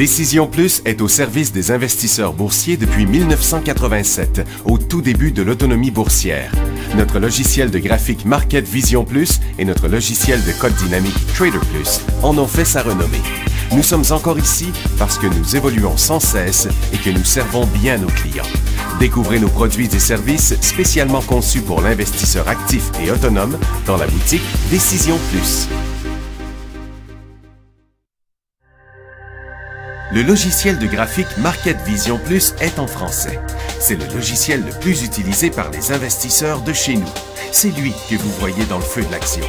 Décision Plus est au service des investisseurs boursiers depuis 1987, au tout début de l'autonomie boursière. Notre logiciel de graphique Market Vision Plus et notre logiciel de code dynamique Trader Plus en ont fait sa renommée. Nous sommes encore ici parce que nous évoluons sans cesse et que nous servons bien nos clients. Découvrez nos produits et services spécialement conçus pour l'investisseur actif et autonome dans la boutique Décision Plus. Le logiciel de graphique Market Vision Plus est en français. C'est le logiciel le plus utilisé par les investisseurs de chez nous. C'est lui que vous voyez dans le feu de l'action.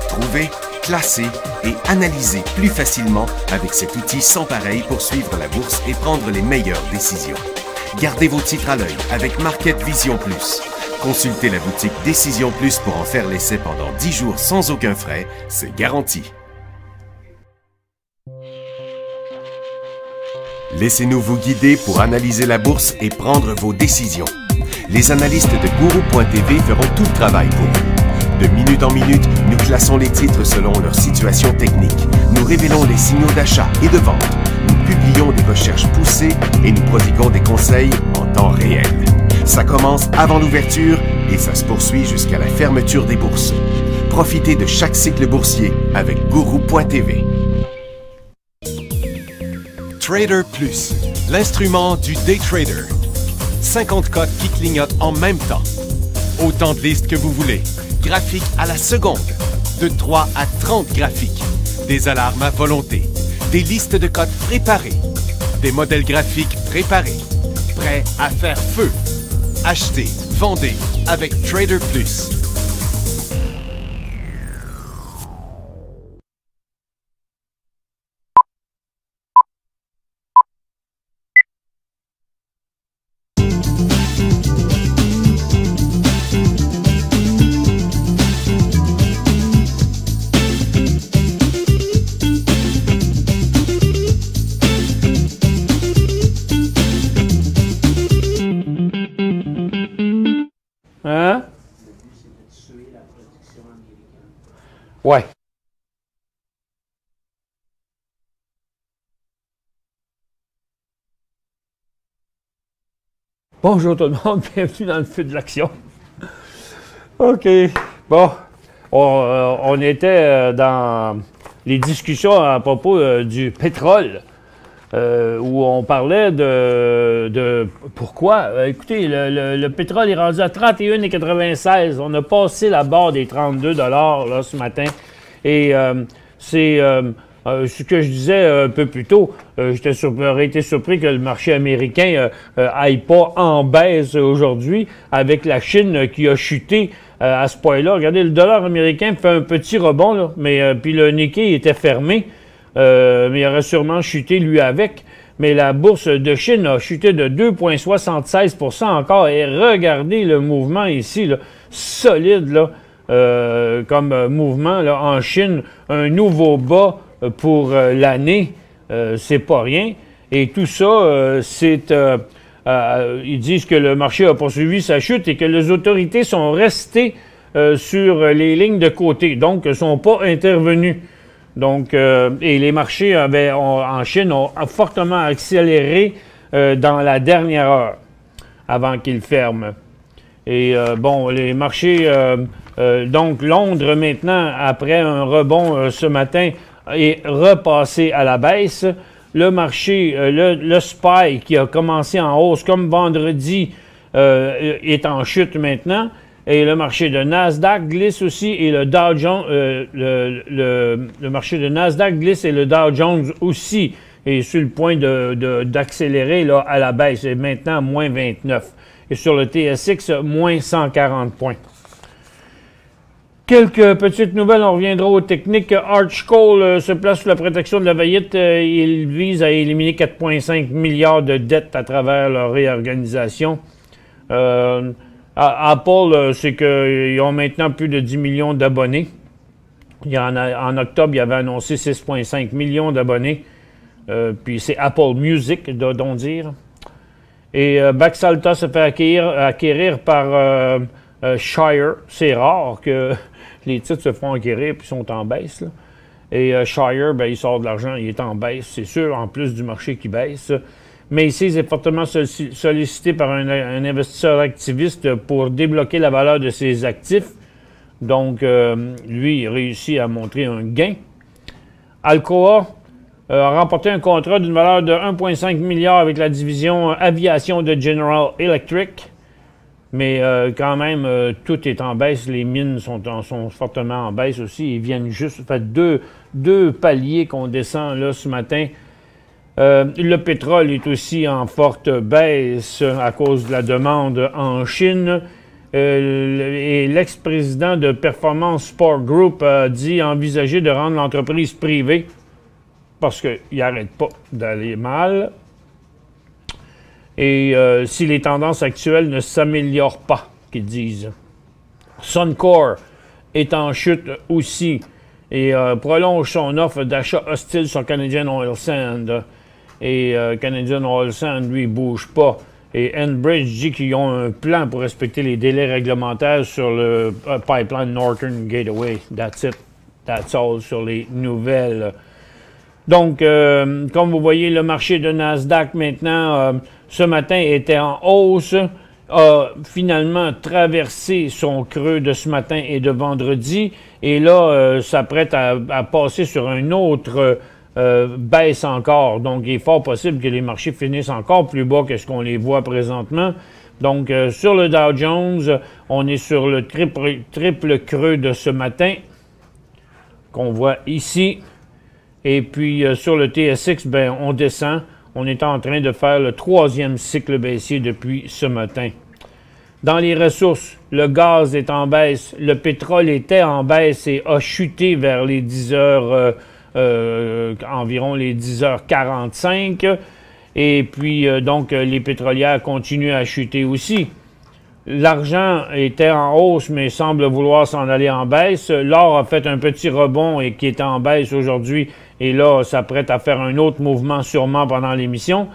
Trouvez, classer et analyser plus facilement avec cet outil sans pareil pour suivre la bourse et prendre les meilleures décisions. Gardez vos titres à l'œil avec Market Vision Plus. Consultez la boutique Décision Plus pour en faire l'essai pendant 10 jours sans aucun frais, c'est garanti. Laissez-nous vous guider pour analyser la bourse et prendre vos décisions. Les analystes de Guru.tv feront tout le travail pour vous. De minute en minute, nous classons les titres selon leur situation technique. Nous révélons les signaux d'achat et de vente. Nous publions des recherches poussées et nous prodiguons des conseils en temps réel. Ça commence avant l'ouverture et ça se poursuit jusqu'à la fermeture des bourses. Profitez de chaque cycle boursier avec Guru.tv. Trader Plus, l'instrument du day trader. 50 cotes qui clignotent en même temps. Autant de listes que vous voulez. Graphiques à la seconde. De 3 à 30 graphiques. Des alarmes à volonté. Des listes de cotes préparées. Des modèles graphiques préparés. Prêts à faire feu. Achetez, vendez avec Trader Plus. Hein? Ouais. Bonjour tout le monde, bienvenue dans le feu de l'action. OK. Bon, on était dans les discussions à propos du pétrole. Où on parlait de pourquoi. Écoutez, le pétrole est rendu à 31,96. On a passé la barre des 32 $ là, ce matin. Et c'est ce que je disais un peu plus tôt. J'aurais été surpris que le marché américain aille pas en baisse aujourd'hui avec la Chine qui a chuté à ce point-là. Regardez, le dollar américain fait un petit rebond, là, mais puis le Nikkei était fermé. Mais il aurait sûrement chuté lui avec. Mais la bourse de Chine a chuté de 2,76 encore. Et regardez le mouvement ici, là, solide là, comme mouvement là, en Chine. Un nouveau bas pour l'année, c'est pas rien. Et tout ça, ils disent que le marché a poursuivi sa chute et que les autorités sont restées sur les lignes de côté, donc ne sont pas intervenues. Donc, et les marchés en Chine ont fortement accéléré dans la dernière heure avant qu'ils ferment. Et bon, les marchés, donc Londres maintenant, après un rebond ce matin, est repassé à la baisse. Le marché, le SPY qui a commencé en hausse comme vendredi est en chute maintenant. Et le marché de Nasdaq glisse aussi et le Dow Jones, le marché de Nasdaq glisse et le Dow Jones aussi est sur le point d'accélérer là, à la baisse. C'est maintenant moins 29. Et sur le TSX, moins 140 points. Quelques petites nouvelles, on reviendra aux techniques. Arch Coal se place sous la protection de la faillite. Il vise à éliminer 4,5 milliards de dettes à travers leur réorganisation. Apple, c'est qu'ils ont maintenant plus de 10 millions d'abonnés. En octobre, il avait annoncé 6,5 millions d'abonnés. Puis c'est Apple Music, doit-on dire. Et Baxalta se fait acquérir par Shire. C'est rare que les titres se font acquérir puis sont en baisse, là. Et Shire, ben, il sort de l'argent, il est en baisse, c'est sûr, en plus du marché qui baisse. Macy's est fortement sollicité par un investisseur activiste pour débloquer la valeur de ses actifs. Donc, lui, il réussit à montrer un gain. Alcoa a remporté un contrat d'une valeur de 1,5 milliard avec la division aviation de General Electric. Mais quand même, tout est en baisse. Les mines sont fortement en baisse aussi. Ils viennent juste... Ça fait deux paliers qu'on descend là ce matin. Le pétrole est aussi en forte baisse à cause de la demande en Chine. Et l'ex-président de Performance Sport Group a dit envisager de rendre l'entreprise privée parce qu'il n'arrête pas d'aller mal. Et si les tendances actuelles ne s'améliorent pas, qu'ils disent. Suncor est en chute aussi et prolonge son offre d'achat hostile sur Canadian Oil Sand. Et Canadian Oil Sand, lui, ne bouge pas. Et Enbridge dit qu'ils ont un plan pour respecter les délais réglementaires sur le pipeline Northern Gateway. That's it. That's all sur les nouvelles. Donc, comme vous voyez, le marché de Nasdaq maintenant, ce matin, était en hausse, a finalement traversé son creux de ce matin et de vendredi, et là, s'apprête à passer sur un autre baisse encore. Donc, il est fort possible que les marchés finissent encore plus bas que ce qu'on les voit présentement. Donc, sur le Dow Jones, on est sur le triple creux de ce matin, qu'on voit ici. Et puis, sur le TSX, ben, on descend. On est en train de faire le 3e cycle baissier depuis ce matin. Dans les ressources, le gaz est en baisse. Le pétrole était en baisse et a chuté vers les 10 heures, environ les 10h45. Et puis, donc, les pétrolières continuent à chuter aussi. L'argent était en hausse, mais semble vouloir s'en aller en baisse. L'or a fait un petit rebond et qui est en baisse aujourd'hui. Et là, s'apprête à faire un autre mouvement sûrement pendant l'émission.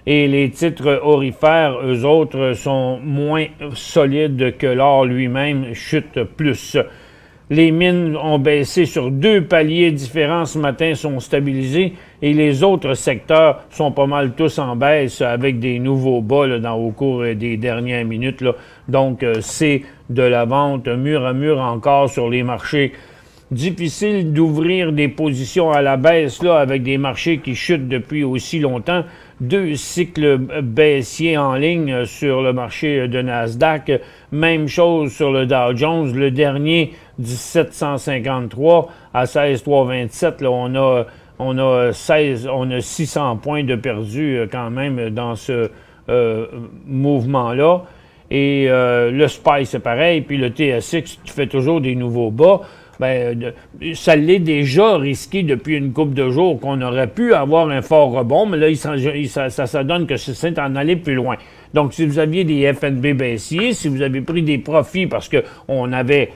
Et les titres orifères, eux autres, sont moins solides que l'or lui-même, chutent plus. Les mines ont baissé sur 2 paliers différents ce matin, sont stabilisés. Et les autres secteurs sont pas mal tous en baisse avec des nouveaux bas là, au cours des dernières minutes. Là. Donc, c'est de la vente mur à mur encore sur les marchés. Difficile d'ouvrir des positions à la baisse là, avec des marchés qui chutent depuis aussi longtemps. 2 cycles baissiers en ligne sur le marché de Nasdaq. Même chose sur le Dow Jones. Le dernier, 1753 à 16327. Là, on a 600 points de perdu quand même dans ce mouvement-là. Et le SPY, c'est pareil. Puis le TSX qui fait toujours des nouveaux bas. Ben, ça l'est déjà risqué depuis une couple de jours qu'on aurait pu avoir un fort rebond, mais là, ça donne que c'est en aller plus loin. Donc, si vous aviez des FNB baissiers, si vous avez pris des profits parce qu'on avait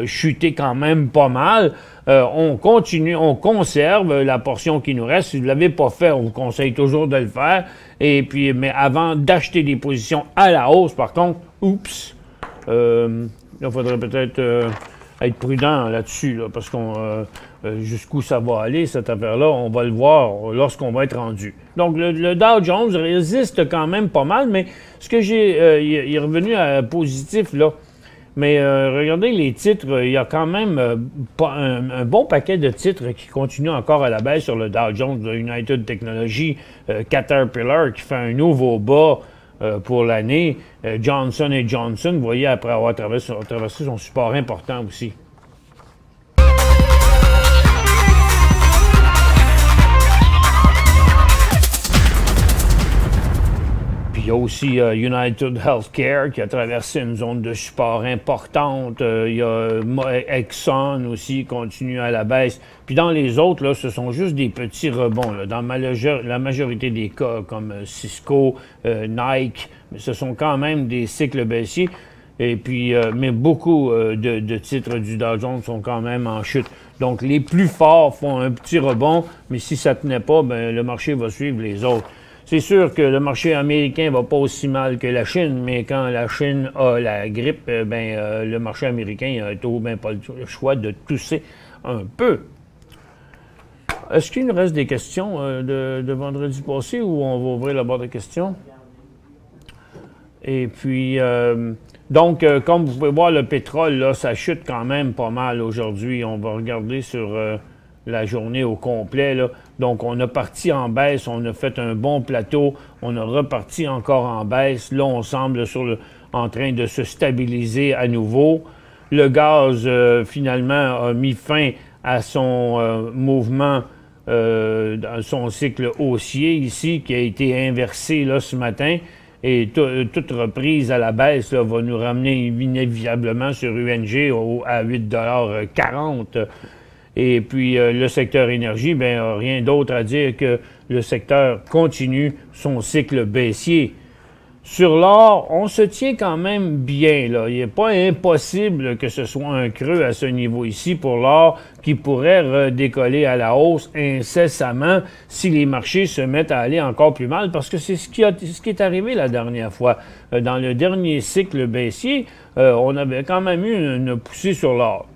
chuté quand même pas mal, on continue, on conserve la portion qui nous reste. Si vous ne l'avez pas fait, on vous conseille toujours de le faire. Et puis, mais avant d'acheter des positions à la hausse, par contre, oups, là, il faudrait peut-être... être prudent là-dessus, là, parce qu'on jusqu'où ça va aller, cette affaire-là, on va le voir lorsqu'on va être rendu. Donc, le Dow Jones résiste quand même pas mal, mais ce que j'ai... il est revenu à positif, là. Mais regardez les titres, il y a quand même un bon paquet de titres qui continuent encore à la baisse sur le Dow Jones, United Technologies, Caterpillar qui fait un nouveau bas, pour l'année. Johnson & Johnson, vous voyez, après avoir traversé son support important aussi. Puis il y a aussi United Healthcare qui a traversé une zone de support importante. Il y a Exxon aussi, continue à la baisse. Puis dans les autres, là, ce sont juste des petits rebonds. Là. Dans la majorité des cas, comme Cisco, Nike, ce sont quand même des cycles baissiers. Et puis, mais beaucoup de titres du Dow Jones sont quand même en chute. Donc, les plus forts font un petit rebond, mais si ça ne tenait pas, ben, le marché va suivre les autres. C'est sûr que le marché américain va pas aussi mal que la Chine, mais quand la Chine a la grippe, le marché américain a tout, ben, pas le choix de tousser un peu. est-ce qu'il nous reste des questions de vendredi passé ou on va ouvrir la barre de questions? Et puis, donc, comme vous pouvez voir, le pétrole, là, ça chute quand même pas mal aujourd'hui. On va regarder sur la journée au complet, là. Donc, on a parti en baisse, on a fait un bon plateau, on a reparti encore en baisse. Là, on semble en train de se stabiliser à nouveau. Le gaz, finalement, a mis fin à son mouvement, son cycle haussier ici, qui a été inversé là, ce matin. Et toute reprise à la baisse là, va nous ramener inévitablement sur UNG à 8,40 $. Et puis, le secteur énergie, bien, rien d'autre à dire que le secteur continue son cycle baissier. Sur l'or, on se tient quand même bien, là. Il n'est pas impossible que ce soit un creux à ce niveau ici pour l'or qui pourrait redécoller à la hausse incessamment si les marchés se mettent à aller encore plus mal, parce que c'est ce qui est arrivé la dernière fois. Dans le dernier cycle baissier, on avait quand même eu une poussée sur l'or.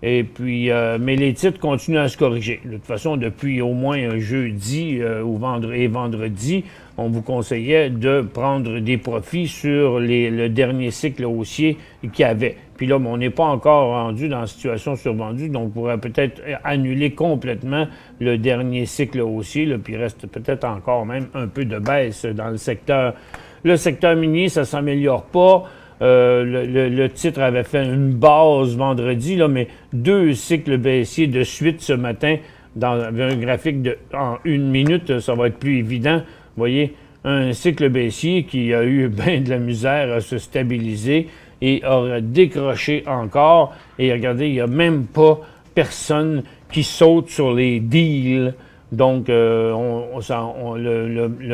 Et puis, mais les titres continuent à se corriger. De toute façon, depuis au moins jeudi ou vendredi, on vous conseillait de prendre des profits sur le dernier cycle haussier qu'il y avait. Puis là, on n'est pas encore rendu dans la situation survendue, donc on pourrait peut-être annuler complètement le dernier cycle haussier, là, puis il reste peut-être encore même un peu de baisse dans le secteur. Le secteur minier, ça ne s'améliore pas. Le titre avait fait une base vendredi, là, mais 2 cycles baissiers de suite ce matin dans un graphique en 1 minute, ça va être plus évident. Vous voyez, un cycle baissier qui a eu bien de la misère à se stabiliser et a décroché encore. Et regardez, il n'y a même pas personne qui saute sur les deals. Donc, le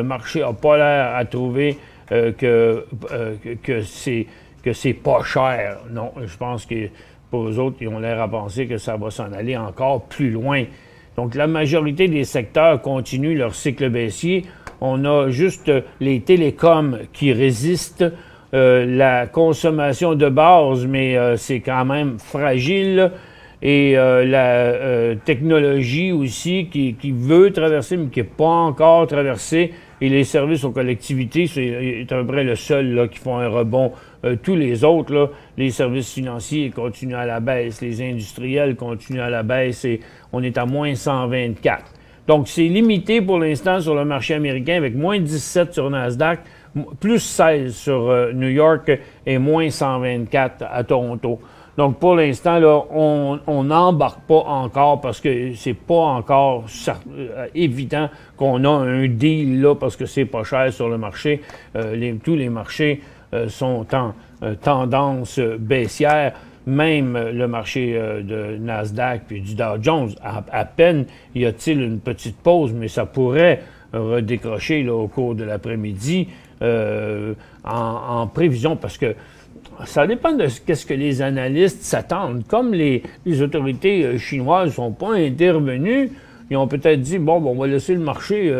marché n'a pas l'air à trouver que c'est pas cher. Non, je pense que pour eux autres, ils ont l'air à penser que ça va s'en aller encore plus loin. Donc, la majorité des secteurs continuent leur cycle baissier. On a juste les télécoms qui résistent, la consommation de base, mais c'est quand même fragile. Et la technologie aussi qui veut traverser, mais qui n'est pas encore traversée. Et les services aux collectivités, c'est à peu près le seul là, qui font un rebond. Tous les autres, là, les services financiers continuent à la baisse, les industriels continuent à la baisse et on est à moins 124. Donc, c'est limité pour l'instant sur le marché américain avec moins 17 sur Nasdaq, plus 16 sur New York et moins 124 à Toronto. Donc, pour l'instant, là, on n'embarque pas encore parce que c'est pas encore évident qu'on a un deal là parce que c'est pas cher sur le marché. Tous les marchés sont en tendance baissière. Même le marché de Nasdaq puis du Dow Jones, à peine y a-t-il une petite pause, mais ça pourrait redécrocher là, au cours de l'après-midi en prévision parce que ça dépend de ce que les analystes s'attendent. Comme les autorités chinoises ne sont pas intervenues, ils ont peut-être dit, bon, on va laisser le marché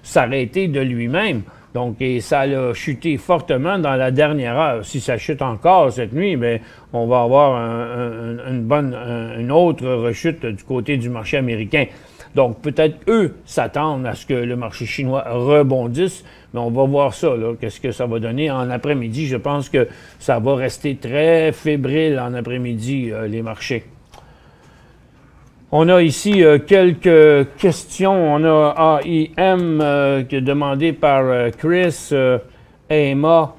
s'arrêter de lui-même. Donc, et ça a chuté fortement dans la dernière heure. Si ça chute encore cette nuit, bien, on va avoir une autre rechute du côté du marché américain. Donc, peut-être eux s'attendent à ce que le marché chinois rebondisse, mais on va voir ça, là, qu'est-ce que ça va donner en après-midi. Je pense que ça va rester très fébrile en après-midi, les marchés. On a ici quelques questions. On a AIM qui est demandé par Chris. EMA,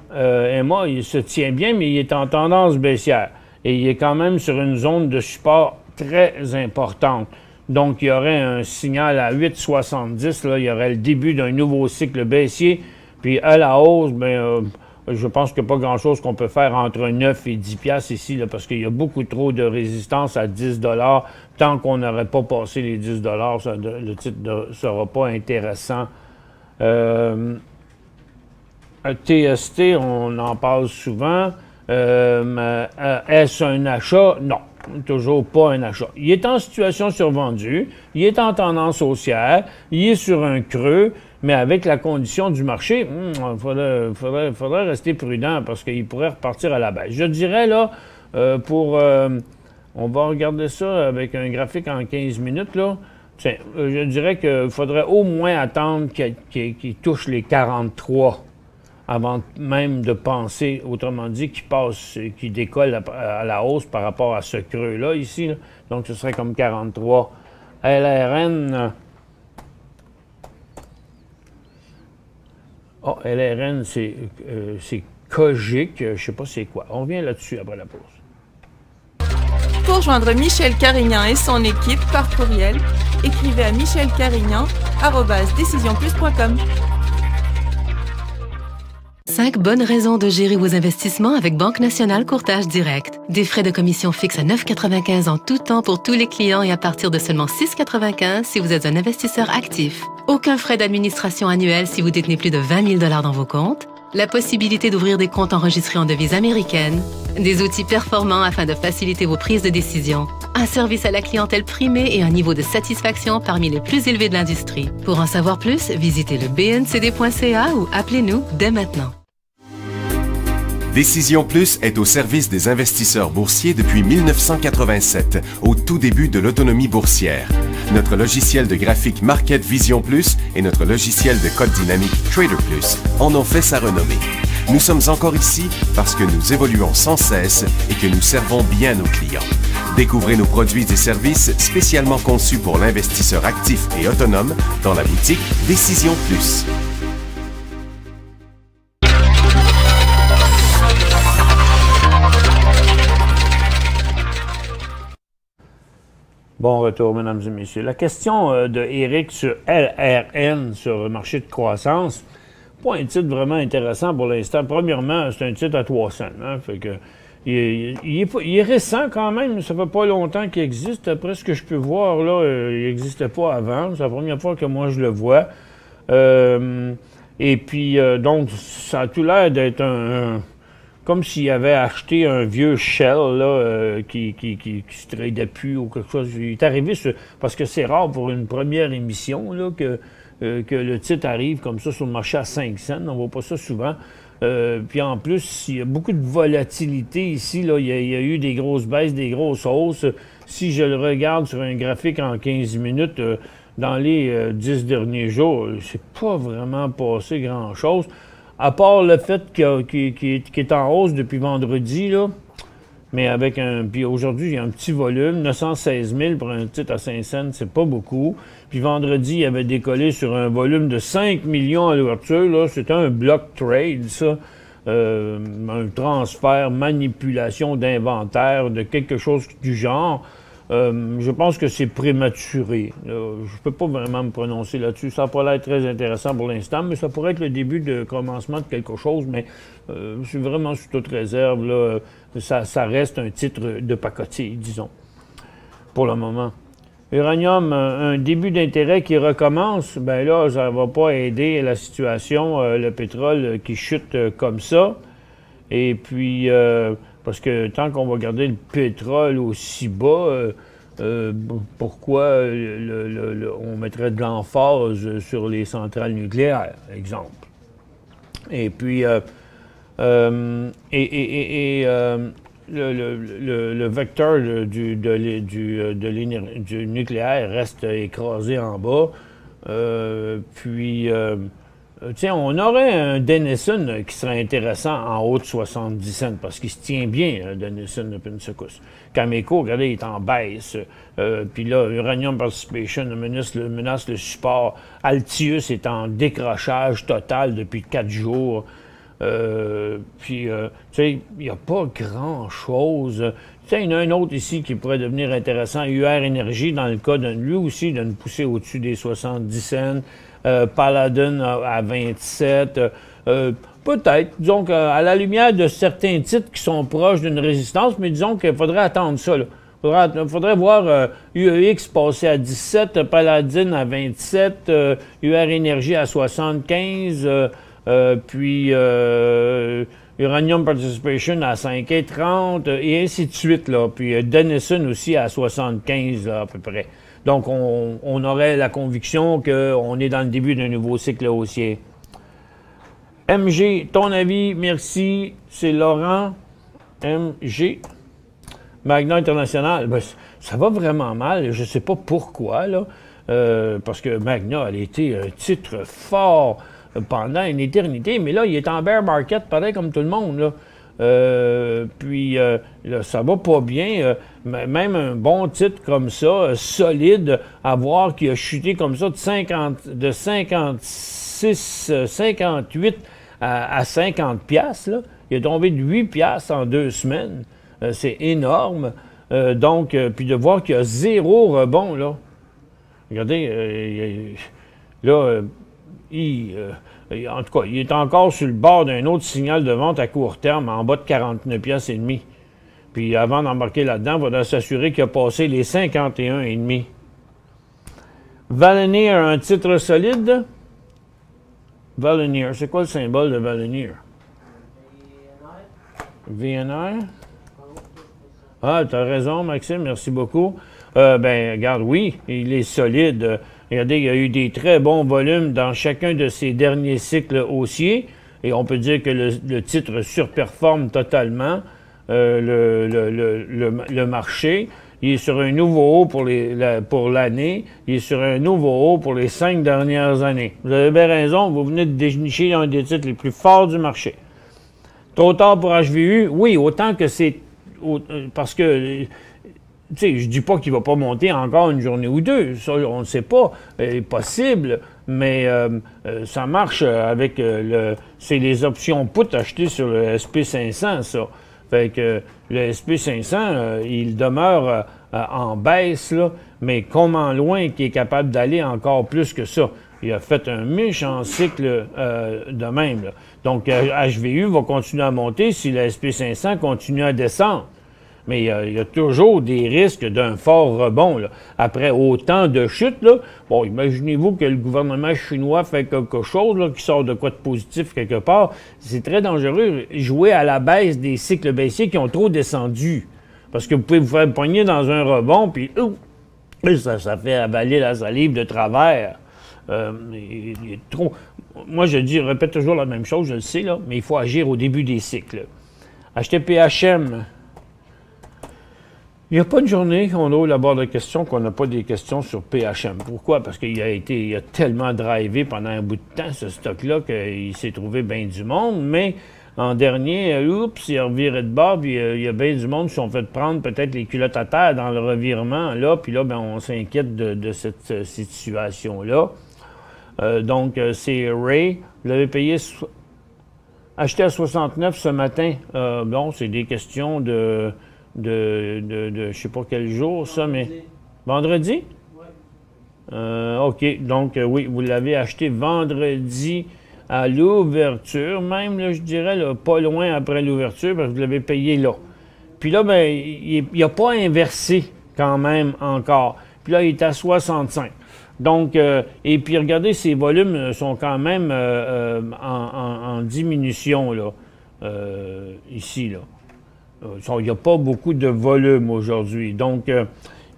il se tient bien, mais il est en tendance baissière. Et il est quand même sur une zone de support très importante. Donc, il y aurait un signal à 8,70. Là, il y aurait le début d'un nouveau cycle baissier. Puis à la hausse, bien, je pense qu'il n'y a pas grand-chose qu'on peut faire entre 9 et 10 piastres ici, là, parce qu'il y a beaucoup trop de résistance à 10 $. Tant qu'on n'aurait pas passé les 10 $, le titre ne sera pas intéressant. TST, on en parle souvent. Est-ce un achat? Non. Toujours pas un achat. Il est en situation survendue, il est en tendance haussière, il est sur un creux, mais avec la condition du marché, il faudrait rester prudent parce qu'il pourrait repartir à la baisse. Je dirais là, pour On va regarder ça avec un graphique en 15 minutes, là. Tiens, je dirais qu'il faudrait au moins attendre qu'il touche les 43 avant même de penser, autrement dit, qu'il décolle à la hausse par rapport à ce creux-là, ici. Là. Donc, ce serait comme 43. LRN... Oh, LRN, c'est Cogic. Je ne sais pas c'est quoi. On revient là-dessus après la pause. Pour joindre Michel Carignan et son équipe par courriel, écrivez à michelcarignan@decisionplus.com. 5 bonnes raisons de gérer vos investissements avec Banque Nationale Courtage Direct. Des frais de commission fixes à 9,95 en tout temps pour tous les clients et à partir de seulement 6,95 si vous êtes un investisseur actif. Aucun frais d'administration annuel si vous détenez plus de 20 000 $ dans vos comptes. La possibilité d'ouvrir des comptes enregistrés en devise américaine. Des outils performants afin de faciliter vos prises de décision. Un service à la clientèle primé et un niveau de satisfaction parmi les plus élevés de l'industrie. Pour en savoir plus, visitez le bncd.ca ou appelez-nous dès maintenant. Décision Plus est au service des investisseurs boursiers depuis 1987, au tout début de l'autonomie boursière. Notre logiciel de graphique Market Vision Plus et notre logiciel de code dynamique Trader Plus en ont fait sa renommée. Nous sommes encore ici parce que nous évoluons sans cesse et que nous servons bien nos clients. Découvrez nos produits et services spécialement conçus pour l'investisseur actif et autonome dans la boutique Décision Plus. Bon retour, mesdames et messieurs. La question de Eric sur LRN, sur le marché de croissance, pas un titre vraiment intéressant pour l'instant. Premièrement, c'est un titre à 3 cents. Hein, fait que, il est récent quand même. Ça fait pas longtemps qu'il existe. Après ce que je peux voir, là, il n'existait pas avant. C'est la première fois que moi je le vois. Et puis, donc, ça a tout l'air d'être comme s'il avait acheté un vieux shell là, qui se tradait plus ou quelque chose. Il est arrivé parce que c'est rare pour une première émission là, que le titre arrive comme ça sur le marché à 5 cents. On ne voit pas ça souvent. Puis en plus, il y a beaucoup de volatilité ici. Là. Il y a eu des grosses baisses, des grosses hausses. Si je le regarde sur un graphique en 15 minutes, dans les 10 derniers jours, c'est pas vraiment passé grand-chose. À part le fait qu'il est en hausse depuis vendredi, là, mais avec puis aujourd'hui, il y a un petit volume, 916 000 pour un titre à 5 cents, c'est pas beaucoup. Puis vendredi, il avait décollé sur un volume de 5 millions à l'ouverture, là, c'était un block trade, ça. Un transfert, manipulation d'inventaire, de quelque chose du genre. Je pense que c'est prématuré. Je ne peux pas vraiment me prononcer là-dessus. Ça n'a pas l'air très intéressant pour l'instant, mais ça pourrait être le début de commencement de quelque chose. Mais je suis vraiment sous toute réserve. Là. Ça reste un titre de pacotille, disons, pour le moment. Uranium, un début d'intérêt qui recommence, ben là, ça ne va pas aider la situation. Le pétrole qui chute comme ça. Et puis... parce que tant qu'on va garder le pétrole aussi bas, pourquoi on mettrait de l'emphase sur les centrales nucléaires, exemple. Et puis, le vecteur du nucléaire reste écrasé en bas. Tiens, on aurait un Denison qui serait intéressant en haut de 70 cents, parce qu'il se tient bien, Denison de Pensacola. Cameco, regardez, il est en baisse. Puis là, Uranium Participation menace le support. Altius est en décrochage total depuis 4 jours. Tu sais, il n'y a pas grand-chose. Tu sais, il y en a un autre ici qui pourrait devenir intéressant. UR Énergie, dans le cas de lui aussi, d'une poussée au-dessus des 70 cents. Paladin à 27. Peut-être, disons qu'à la lumière de certains titres qui sont proches d'une résistance, mais disons qu'il faudrait attendre ça. Il faudrait voir UEX passer à 17, Paladin à 27, UR Énergie à 75, puis Uranium Participation à 5,30 et ainsi de suite. Là. Puis Denison aussi à 75 là, à peu près. Donc, on aurait la conviction qu'on est dans le début d'un nouveau cycle haussier. MG, ton avis, merci. C'est Laurent. MG. Magna International, ben, ça va vraiment mal. Je ne sais pas pourquoi, là. Parce que Magna, elle a été un titre fort pendant une éternité, mais là, il est en bear market, pareil comme tout le monde, là. Là, ça va pas bien. Même un bon titre comme ça, solide, à voir qu'il a chuté comme ça de 56, 58 à 50 piastres, là. Il est tombé de 8 piastres en 2 semaines. C'est énorme. Puis de voir qu'il y a 0 rebond, là. Regardez, en tout cas, il est encore sur le bord d'un autre signal de vente à court terme, en bas de 49 piastres et demi. Puis avant d'embarquer là-dedans, il faudra s'assurer qu'il a passé les 51,5. Veloneer, un titre solide. Veloneer, c'est quoi le symbole de Veloneer? VNR? Ah, tu as raison, Maxime, merci beaucoup. Regarde, oui, il est solide. Regardez, il y a eu des très bons volumes dans chacun de ces derniers cycles haussiers. Et on peut dire que le titre surperforme totalement le marché. Il est sur un nouveau haut pour l'année. Il est sur un nouveau haut pour les 5 dernières années. Vous avez bien raison, vous venez de dénicher un des titres les plus forts du marché. Trop tard pour HVU? Oui, autant que c'est... Parce que... Tu sais, je dis pas qu'il va pas monter encore une journée ou deux. Ça, on ne sait pas. C'est possible, mais ça marche avec c'est les options put achetées sur le SP500, ça. Fait que le SP500, il demeure en baisse, là, mais comment loin qu'il est capable d'aller encore plus que ça. Il a fait un méchant cycle de même, là. Donc, HVU va continuer à monter si le SP500 continue à descendre. Mais il y a toujours des risques d'un fort rebond, là. Après autant de chutes, là, bon, imaginez-vous que le gouvernement chinois fait quelque chose, là, qui sort de quoi de positif quelque part. C'est très dangereux, jouer à la baisse des cycles baissiers qui ont trop descendu. Parce que vous pouvez vous faire pogner dans un rebond, puis ça fait avaler la salive de travers. Il est trop... Moi, je répète toujours la même chose, je le sais, là, mais il faut agir au début des cycles. Acheter PHM... Il n'y a pas une journée qu'on ouvre la barre de questions qu'on n'a pas des questions sur PHM. Pourquoi? Parce qu'il a tellement drivé pendant un bout de temps, ce stock-là, qu'il s'est trouvé bien du monde. Mais en dernier, il a reviré de bord, puis il y a bien du monde qui sont fait prendre peut-être les culottes à terre dans le revirement, là. Puis là, on s'inquiète de cette situation-là. C'est Ray. Vous l'avez payé... Acheté à 69 ce matin. Bon, c'est des questions de je sais pas quel jour, ça, mais... Vendredi? Oui. OK. Donc, oui, vous l'avez acheté vendredi à l'ouverture, même, là, je dirais, là, pas loin après l'ouverture, parce que vous l'avez payé là. Puis là, il n'a pas inversé quand même encore. Puis là, il est à 65. Donc, et puis, regardez, ces volumes sont quand même en diminution, là, ici, là. Il n'y a pas beaucoup de volume aujourd'hui. Donc,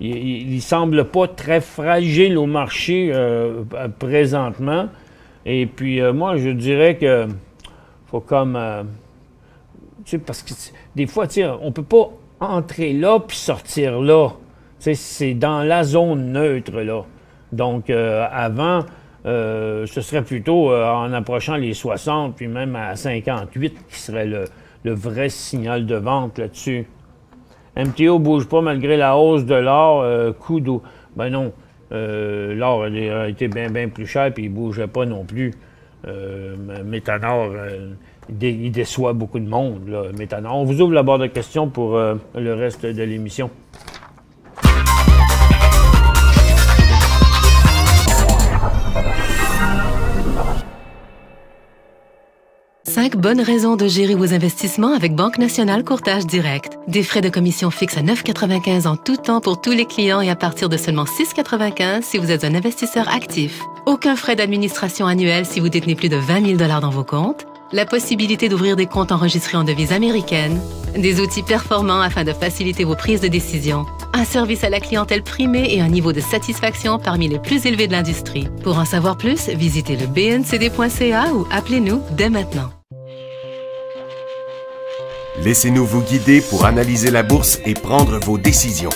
il ne semble pas très fragile au marché présentement. Et puis, moi, je dirais que faut comme... tu sais, parce que des fois, tu sais, on ne peut pas entrer là puis sortir là. Tu sais, c'est dans la zone neutre, là. Donc, avant, ce serait plutôt en approchant les 60, puis même à 58, qui serait le vrai signal de vente là-dessus. MTO ne bouge pas malgré la hausse de l'or. Coup d'eau. Ben non. L'or a été bien plus cher puis il ne bougeait pas non plus. Méthanor, il déçoit beaucoup de monde, là, Méthanor. On vous ouvre la barre de questions pour le reste de l'émission. Cinq bonnes raisons de gérer vos investissements avec Banque Nationale Courtage Direct. Des frais de commission fixes à 9,95 en tout temps pour tous les clients et à partir de seulement 6,95 si vous êtes un investisseur actif. Aucun frais d'administration annuel si vous détenez plus de 20 000 $ dans vos comptes. La possibilité d'ouvrir des comptes enregistrés en devise américaine. Des outils performants afin de faciliter vos prises de décision. Un service à la clientèle primé et un niveau de satisfaction parmi les plus élevés de l'industrie. Pour en savoir plus, visitez le bncd.ca ou appelez-nous dès maintenant. Laissez-nous vous guider pour analyser la bourse et prendre vos décisions.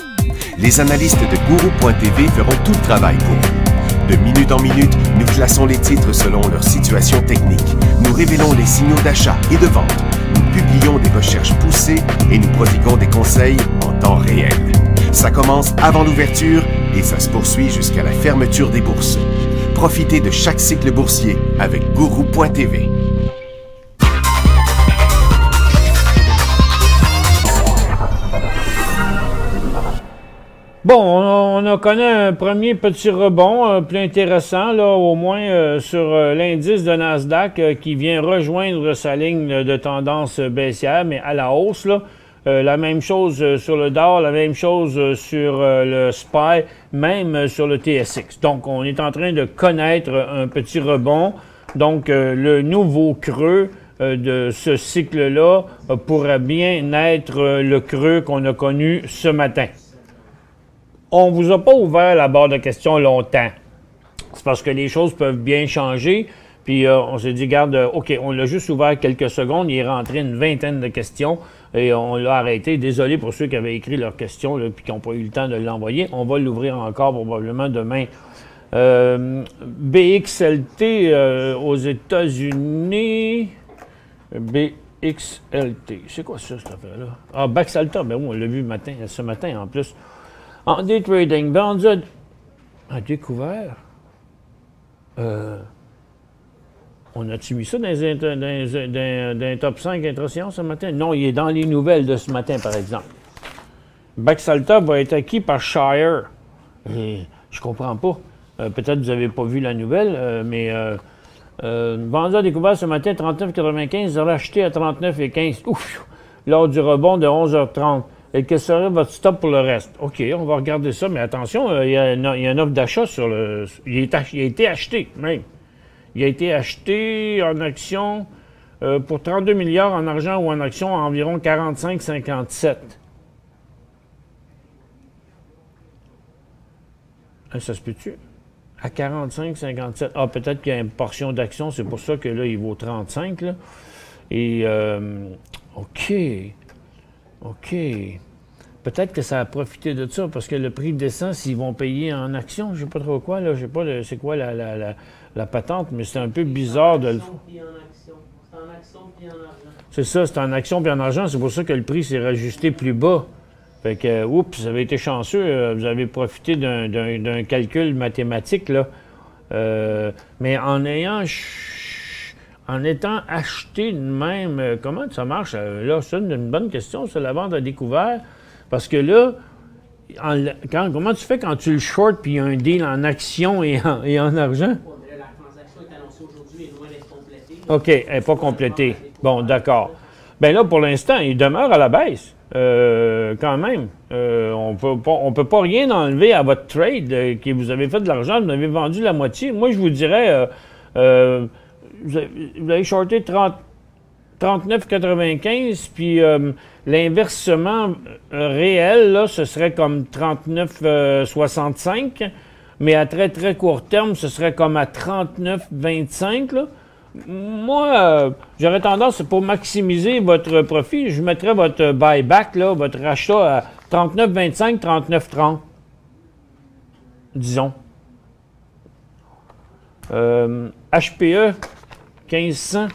Les analystes de Guru.tv feront tout le travail pour vous. De minute en minute, nous classons les titres selon leur situation technique. Nous révélons les signaux d'achat et de vente. Nous publions des recherches poussées et nous prodiguons des conseils en temps réel. Ça commence avant l'ouverture et ça se poursuit jusqu'à la fermeture des bourses. Profitez de chaque cycle boursier avec Guru.tv. Bon, on a connu un premier petit rebond, plus intéressant, là, au moins sur l'indice de Nasdaq qui vient rejoindre sa ligne de tendance baissière, mais à la hausse, là. La même chose sur le Dow, la même chose sur le SPY, même sur le TSX. Donc, on est en train de connaître un petit rebond. Donc, le nouveau creux de ce cycle-là pourrait bien être le creux qu'on a connu ce matin. On ne vous a pas ouvert la barre de questions longtemps. C'est parce que les choses peuvent bien changer. Puis on s'est dit, regarde, OK, on l'a juste ouvert quelques secondes. Il est rentré une vingtaine de questions et on l'a arrêté. Désolé pour ceux qui avaient écrit leurs questions et qui n'ont pas eu le temps de l'envoyer. On va l'ouvrir encore probablement demain. BXLT aux États-Unis. BXLT. C'est quoi ça, cette affaire-là? Ah, Baxalta. Ben oui, on l'a vu ce matin en plus. En day trading, vendu à découvert. On a-tu mis ça dans un top 5 intra-séance ce matin? Non, il est dans les nouvelles de ce matin, par exemple. Baxalta va être acquis par Shire. Et je comprends pas. Peut-être que vous n'avez pas vu la nouvelle, mais vendu à découvert ce matin, 39,95, racheté à 39,15. Ouf! Lors du rebond de 11h30. Et quel serait votre stop pour le reste? OK, on va regarder ça, mais attention, il y a une offre d'achat sur le... Il a été acheté, même. Il a été acheté en action pour 32 milliards en argent ou en action à environ 45,57. Ça se peut-tu? À 45,57. Ah, peut-être qu'il y a une portion d'action, c'est pour ça que là, il vaut 35, là. Et, OK. OK. Peut-être que ça a profité de ça, parce que le prix descend s'ils vont payer en action. Je ne sais pas trop quoi, là. Je ne sais pas c'est quoi la patente, mais c'est un peu bizarre de le... C'est ça, c'est en action puis en argent. C'est pour ça que le prix s'est rajusté plus bas. Fait que, oups, vous avez été chanceux. Vous avez profité d'un calcul mathématique, là. Mais en étant acheté de même, comment ça marche? Là, c'est une bonne question, c'est la vente à découvert. Parce que là, comment tu fais quand tu le short puis il y a un deal en action et en argent? La transaction est annoncée aujourd'hui, mais loin d'être complétée. OK, elle n'est pas complétée. Bon, d'accord. Bien là, pour l'instant, il demeure à la baisse. Quand même. On peut pas rien enlever à votre trade que vous avez fait de l'argent, vous avez vendu la moitié. Moi, je vous dirais, vous avez shorté 39,95, puis l'inversement réel, là, ce serait comme 39,65, mais à très, très court terme, ce serait comme à 39,25, là. Moi, j'aurais tendance, pour maximiser votre profit, je mettrais votre buyback, là, votre rachat à 39,25, 39,30, disons. HPE, 1500.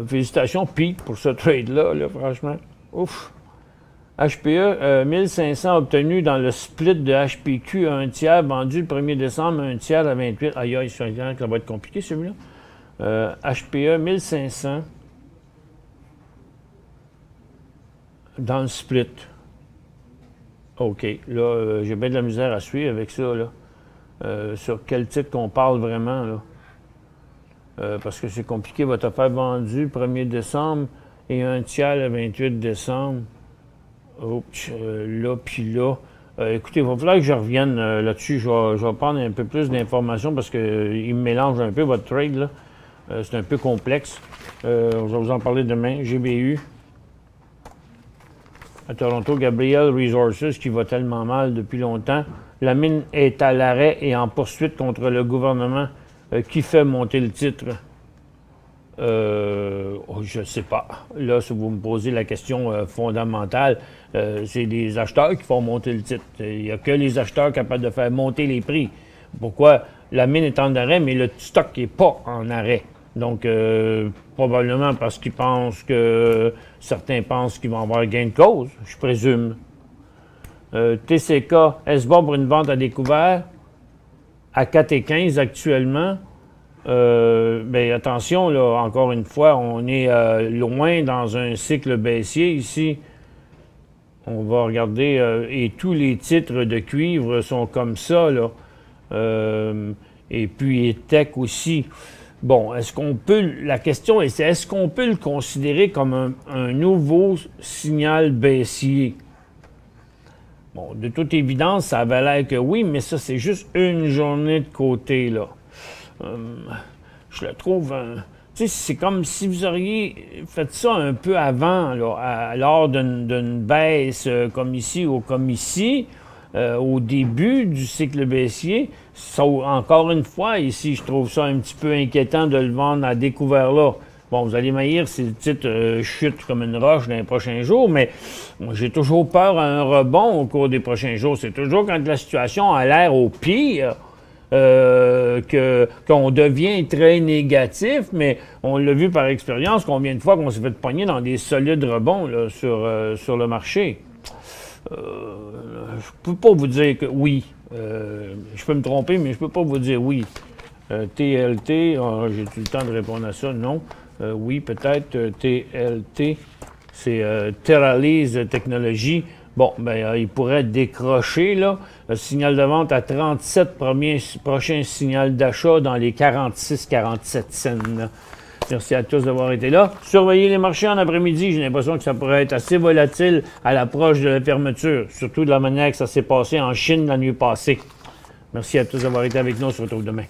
Félicitations, Pete, pour ce trade-là, là, franchement. Ouf. HPE, 1500 obtenus dans le split de HPQ à 1 tiers, vendu le 1er décembre, 1 tiers à 28. Aïe, aïe, ça va être compliqué, celui-là. HPE, 1500 dans le split. OK. Là, j'ai bien de la misère à suivre avec ça, là. Sur quel titre qu'on parle vraiment, là. Parce que c'est compliqué, votre affaire vendue 1er décembre et 1 tiers le 28 décembre. Oups, là, puis là. Écoutez, il va falloir que je revienne là-dessus. Je vais prendre un peu plus d'informations parce qu'il me mélange un peu votre trade, là. C'est un peu complexe. Je vais vous en parler demain. GBU. À Toronto, Gabriel Resources, qui va tellement mal depuis longtemps. La mine est à l'arrêt et en poursuite contre le gouvernement qui fait monter le titre. Je ne sais pas. Là, si vous me posez la question fondamentale, c'est les acheteurs qui font monter le titre. Il n'y a que les acheteurs capables de faire monter les prix. Pourquoi? La mine est en arrêt, mais le stock n'est pas en arrêt. Donc, probablement parce qu'ils pensent que... Certains pensent qu'ils vont avoir gain de cause, je présume. TCK, est-ce bon pour une vente à découvert? À 4,15 actuellement. Bien, attention, là, encore une fois, on est loin dans un cycle baissier ici. On va regarder, et tous les titres de cuivre sont comme ça, là. Et puis Tech aussi. Bon, est-ce qu'on peut... La question est, est-ce qu'on peut le considérer comme un nouveau signal baissier? Bon, de toute évidence, ça avait l'air que oui, mais ça, c'est juste une journée de côté, là. Je le trouve... tu sais, c'est comme si vous auriez fait ça un peu avant, là, lors d'une baisse comme ici ou comme ici, au début du cycle baissier. Ça, encore une fois, ici, je trouve ça un petit peu inquiétant de le vendre à découvert là. Bon, vous allez m'haïr si le titre chute comme une roche dans les prochains jours, mais j'ai toujours peur à un rebond au cours des prochains jours. C'est toujours quand la situation a l'air au pire qu'on devient très négatif, mais on l'a vu par expérience combien de fois qu'on s'est fait pogner dans des solides rebonds là, sur le marché. Je peux pas vous dire que oui. Je peux me tromper, mais je peux pas vous dire oui. TLT, j'ai-tu le temps de répondre à ça? Non. Oui, peut-être. TLT, c'est Terralise Technologies. Bon, ben, il pourrait décrocher, là. Signal de vente à 37, prochain signal d'achat dans les 46-47 cents. Là. Merci à tous d'avoir été là. Surveillez les marchés en après-midi. J'ai l'impression que ça pourrait être assez volatile à l'approche de la fermeture, surtout de la manière que ça s'est passé en Chine la nuit passée. Merci à tous d'avoir été avec nous. On se retrouve demain.